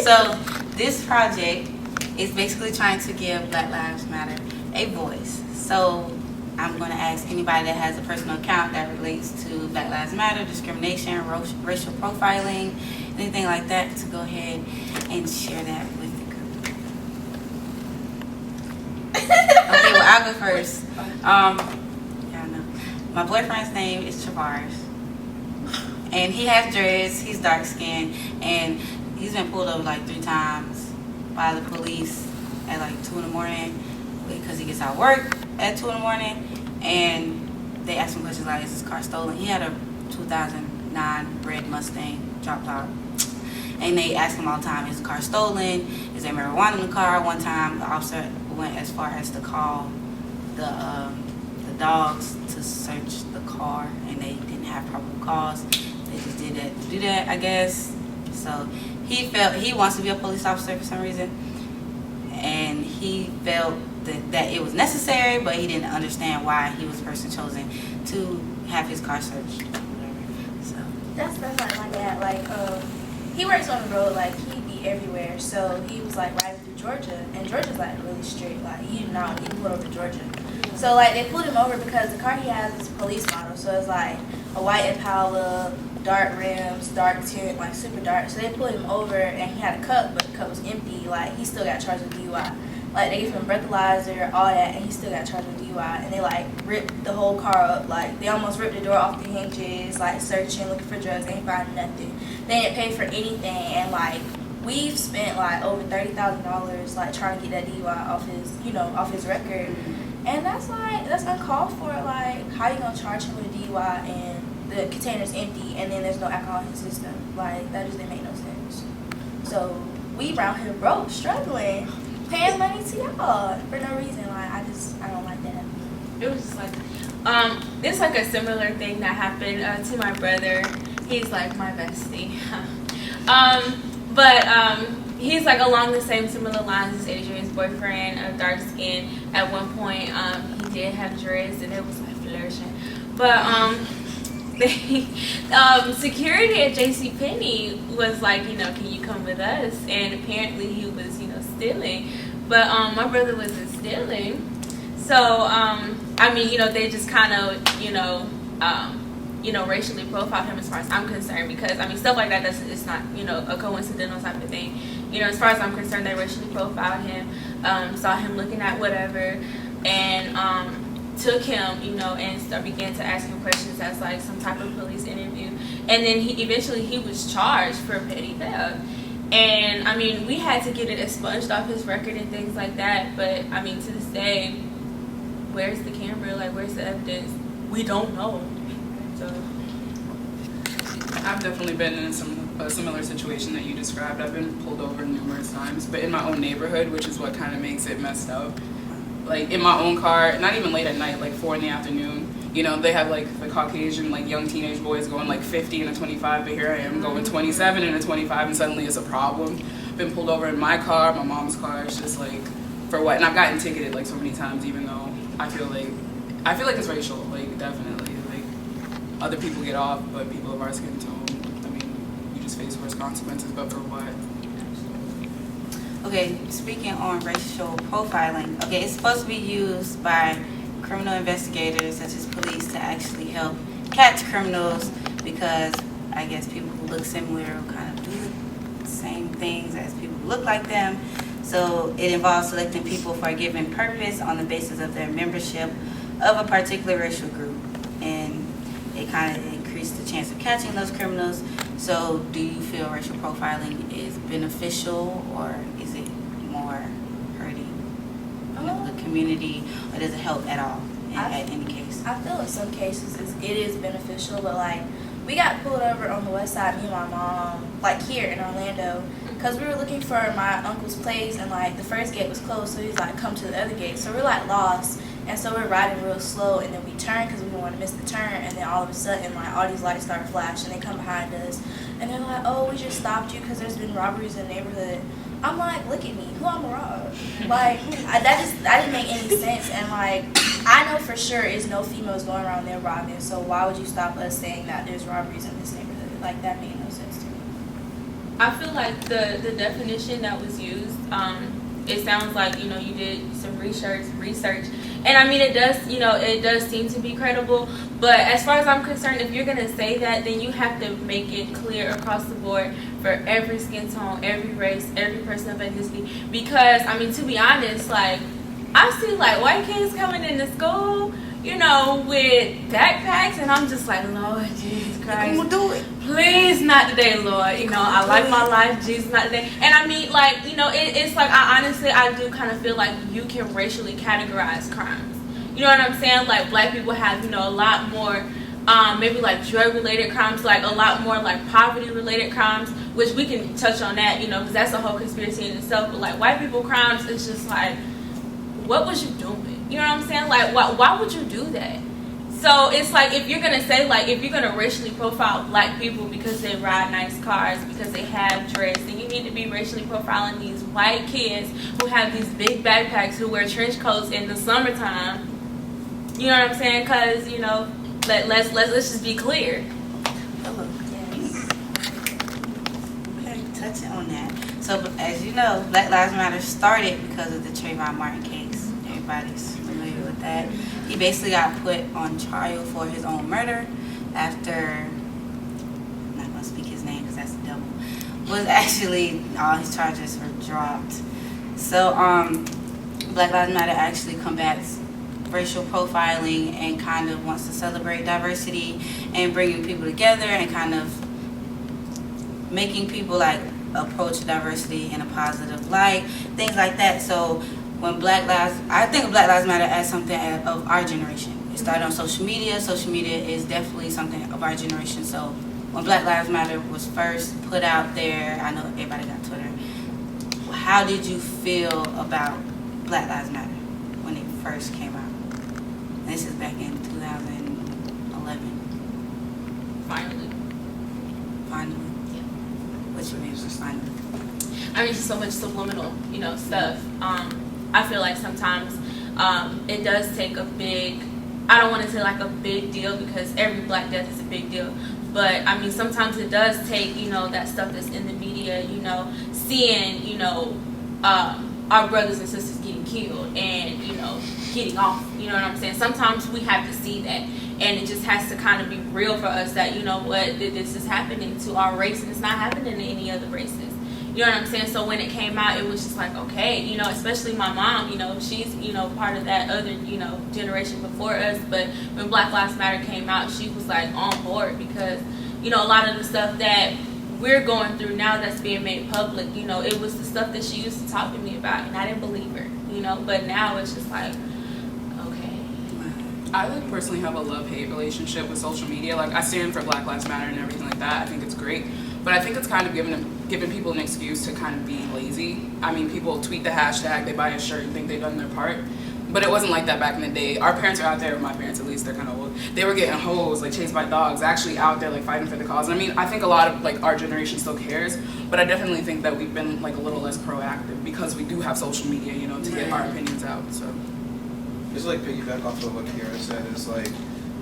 So this project is basically trying to give Black Lives Matter a voice. So I'm going to ask anybody that has a personal account that relates to Black Lives Matter, discrimination, racial profiling, anything like that, to go ahead and share that with the group. Okay, well, I'll go first. Yeah, I know. My boyfriend's name is Chavars. And he has dreads, he's dark skinned, and he's been pulled over like 3 times by the police at like 2 in the morning because he gets out of work at 2 in the morning, and they ask him questions like, is his car stolen? He had a 2009 red Mustang drop top, and they ask him all the time, is the car stolen? Is there marijuana in the car? One time the officer went as far as to call the dogs to search the car, and they didn't have probable cause. They just did that to do that, I guess. So he felt he wants to be a police officer for some reason, and he felt that it was necessary, but he didn't understand why he was the person chosen to have his car searched. So that's like my dad. Like he works on the road, like he be everywhere. So he was like riding through Georgia, and Georgia's like really strict. Like you know, he pulled over Georgia. So like they pulled him over because the car he has is a police model. So it's like a white Impala, dark rims, dark tint, like super dark. So they pulled him over and he had a cup, but the cup was empty. Like he still got charged with DUI. Like they gave him a breathalyzer, all that, and he still got charged with DUI. And they like ripped the whole car up. Like they almost ripped the door off the hinges, like searching, looking for drugs. They ain't find nothing. They didn't pay for anything, and like we've spent like over $30,000 like trying to get that DUI off his, off his record. And that's uncalled for. Like how you gonna charge him with a DUI and the container's empty and then there's no alcohol in the system? Like that just didn't make no sense. So we around here broke, struggling, paying money to y'all for no reason. Like I don't like that. It was just like it's like a similar thing that happened to my brother. He's like my bestie. But he's like along the same similar lines as Adrienne's boyfriend, dark skin. At one point, he did have dreads and it was like flourishing. But security at JCPenney was like, can you come with us? And apparently he was, stealing. But my brother wasn't stealing. So, I mean, they just kind of, racially profiled him as far as I'm concerned, because, I mean, stuff like that, it's not, a coincidental type of thing. As far as I'm concerned, they racially profiled him, saw him looking at whatever, and took him, and began to ask him questions as, like, some type of police interview. And then he was charged for petty theft. And, I mean, we had to get it expunged off his record and things like that, but, I mean, to this day, where's the camera? Like, where's the evidence? We don't know. So I've definitely been in a similar situation that you described. I've been pulled over numerous times, but in my own neighborhood, which is what kind of makes it messed up. Like in my own car, not even late at night, like 4 in the afternoon. They have like the Caucasian, like young teenage boys going like 50 and a 25, but here I am going 27 and a 25, and suddenly it's a problem. Been pulled over in my car, my mom's car. It's just like, for what? And I've gotten ticketed like so many times, even though I feel like it's racial, like definitely. Other people get off, but people of our skin tone, I mean, you just face worse consequences, but for what? okay, speaking on racial profiling, okay, it's supposed to be used by criminal investigators such as police to actually help catch criminals, because I guess people who look similar kind of do the same things as people who look like them. So it involves selecting people for a given purpose on the basis of their membership of a particular racial group, and it kind of increased the chance of catching those criminals. So do you feel racial profiling is beneficial, or is it more hurting the community, or does it help at all in any case? I feel in some cases it is beneficial, but like we got pulled over on the west side, me and my mom, like here in Orlando, because we were looking for my uncle's place, and like the first gate was closed, so he's like, come to the other gate. So we're like lost. And so we're riding real slow, and then we turn because we didn't want to miss the turn, and then all of a sudden, like, all these lights start flashing, and they come behind us, and they're like, oh, we just stopped you because there's been robberies in the neighborhood. I'm like, look at me, who I'm gonna rob? Like, that didn't make any sense, and like, I know for sure is no females going around there robbing, so why would you stop us saying that there's robberies in this neighborhood? Like, that made no sense to me. I feel like the definition that was used, it sounds like, you know, you did some research, and I mean, it does seem to be credible. But as far as I'm concerned, if you're gonna say that, then you have to make it clear across the board for every skin tone, every race, every person of ethnicity. Because I mean, to be honest, like I see like white kids coming into school, you know, with backpacks, and I'm just like, Lord Jesus Christ, I'm gonna do it. Please, not today, Lord. You know, I like my life, Jesus, not today. And I mean, like, you know, it's like, I do kind of feel like you can racially categorize crimes. You know what I'm saying? Like, black people have, you know, a lot more, maybe like drug-related crimes, like a lot more like poverty-related crimes, which we can touch on that, you know, because that's a whole conspiracy in itself. But like white people crimes, it's just like, what was you doing? You know what I'm saying? Like, why would you do that? So it's like, if you're going to say, like, if you're going to racially profile black people because they ride nice cars, because they have dreads, then you need to be racially profiling these white kids who have these big backpacks, who wear trench coats in the summertime. You know what I'm saying? Because, you know, let's just be clear. Hello. Okay, touching on that. So, as you know, Black Lives Matter started because of the Trayvon Martin case. Everybody's familiar with that. He basically got put on trial for his own murder after, I'm not going to speak his name because that's the devil, was actually, all his charges were dropped. So, Black Lives Matter actually combats racial profiling and kind of wants to celebrate diversity and bringing people together and kind of making people like approach diversity in a positive light, things like that. So when I think Black Lives Matter as something of our generation. It started on social media. Social media is definitely something of our generation. So when Black Lives Matter was first put out there, I know everybody got Twitter. How did you feel about Black Lives Matter when it first came out? This is back in 2011. Finally. Yeah. What you mean by finally? I mean, just so much subliminal, you know, stuff. I feel like sometimes it does take a big, I don't want to say like a big deal because every black death is a big deal. But I mean, sometimes it does take, you know, that stuff that's in the media, you know, seeing, you know, our brothers and sisters getting killed and, you know, getting off. You know what I'm saying? Sometimes we have to see that. And it just has to kind of be real for us that, you know what, this is happening to our race and it's not happening to any other races. You know what I'm saying? So when it came out, it was just like, okay, you know, especially my mom, you know, she's, you know, part of that other, you know, generation before us. But when Black Lives Matter came out, she was like on board because, you know, a lot of the stuff that we're going through now that's being made public, you know, it was the stuff that she used to talk to me about and I didn't believe her, you know, but now it's just like, okay. I like personally have a love-hate relationship with social media. Like I stand for Black Lives Matter and everything like that. I think it's great. But I think it's kind of giving people an excuse to kind of be lazy. I mean, people tweet the hashtag, they buy a shirt and think they've done their part. But it wasn't like that back in the day. Our parents are out there, my parents at least, they're kind of old. They were getting hosed, like chased by dogs, actually out there like fighting for the cause. I mean, I think a lot of like our generation still cares, but I definitely think that we've been like a little less proactive because we do have social media, you know, to get our opinions out. So just like piggyback off of what Kiara said, is like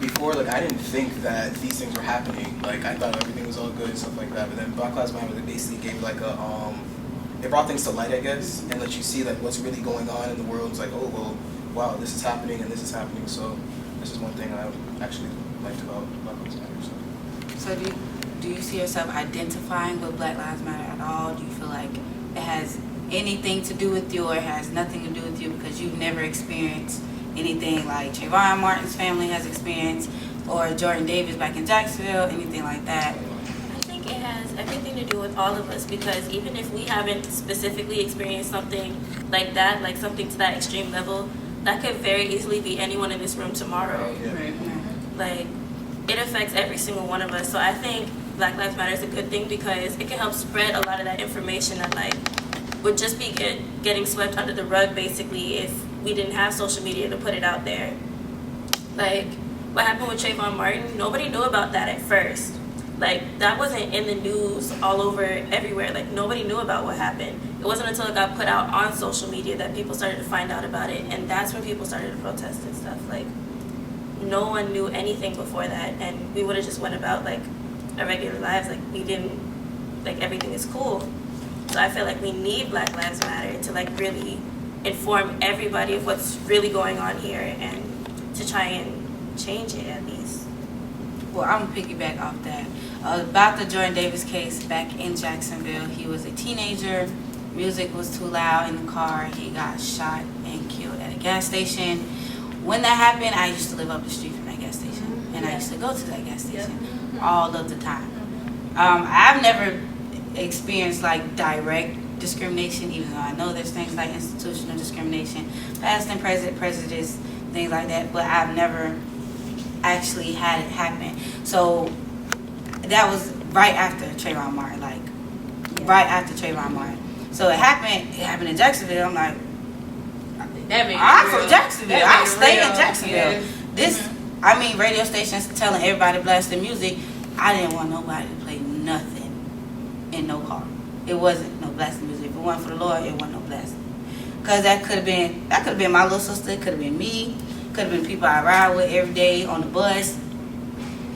before, like I didn't think that these things were happening. Like I thought everything was all good and stuff like that. But then Black Lives Matter, they basically gave like a it brought things to light, I guess, and let you see like what's really going on in the world. It's like, oh well, wow, this is happening and this is happening. So this is one thing I actually liked about Black Lives Matter. So do you see yourself identifying with Black Lives Matter at all? Do you feel like it has anything to do with you or it has nothing to do with you because you've never experienced anything like Trayvon Martin's family has experienced or Jordan Davis back in Jacksonville, anything like that? I think it has everything to do with all of us because even if we haven't specifically experienced something like that, like something to that extreme level, that could very easily be anyone in this room tomorrow. Yeah. Like, it affects every single one of us. So I think Black Lives Matter is a good thing because it can help spread a lot of that information that like would just be getting swept under the rug basically if we didn't have social media to put it out there. Like, what happened with Trayvon Martin, nobody knew about that at first. Like, that wasn't in the news all over everywhere. Like, nobody knew about what happened. It wasn't until it got put out on social media that people started to find out about it. And that's when people started to protest and stuff. Like, no one knew anything before that. And we would have just went about, like, our regular lives. Like, we didn't like everything is cool. So I feel like we need Black Lives Matter to like really inform everybody of what's really going on here and to try and change it at least. Well, I'm gonna piggyback off that. About the Jordan Davis case back in Jacksonville, he was a teenager. Music was too loud in the car. He got shot and killed at a gas station. When that happened, I used to live up the street from that gas station, and I used to go to that gas station all of the time. I've never experienced like direct discrimination, even though I know there's things like institutional discrimination, past and present prejudice, things like that, but I've never actually had it happen. So that was right after Trayvon Martin, like right after Trayvon Martin. So it happened in Jacksonville. I'm like, I'm from Jacksonville. I stay in Jacksonville. Yeah. This, I mean, radio stations telling everybody to blast their music. I didn't want nobody to play nothing in no car. It wasn't no blasting music. If it wasn't for the Lord, it wasn't no blasting. Cause that could have been my little sister. It could have been me. Could have been people I ride with every day on the bus.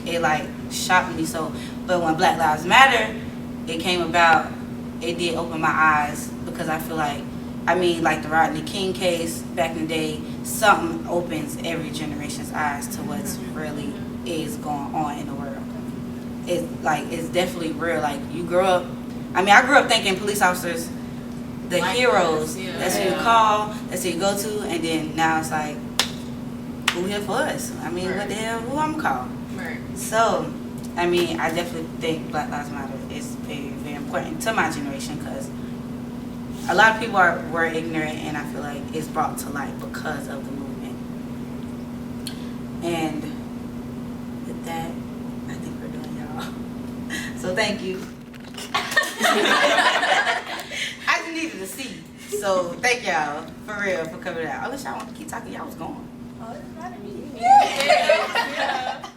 It like shocked me so. But when Black Lives Matter, it came about. It did open my eyes because I feel like, I mean, like the Rodney King case back in the day, something opens every generation's eyes to what's really is going on in the world. It's definitely real. Like you grow up, I mean, I grew up thinking police officers, the Like heroes, us, yeah. that's who you call, that's who you go to, and then now it's like, who here for us? I mean, what the hell, who I'm called? Right. So, I mean, I definitely think Black Lives Matter is very, very important to my generation because a lot of people were ignorant, and I feel like it's brought to light because of the movement. And with that, I think we're done, y'all. So thank you. I just needed to see. So thank y'all for real for coming out. I wish y'all wanted to keep talking. Y'all was gone. Oh, it's not a meeting. Yeah.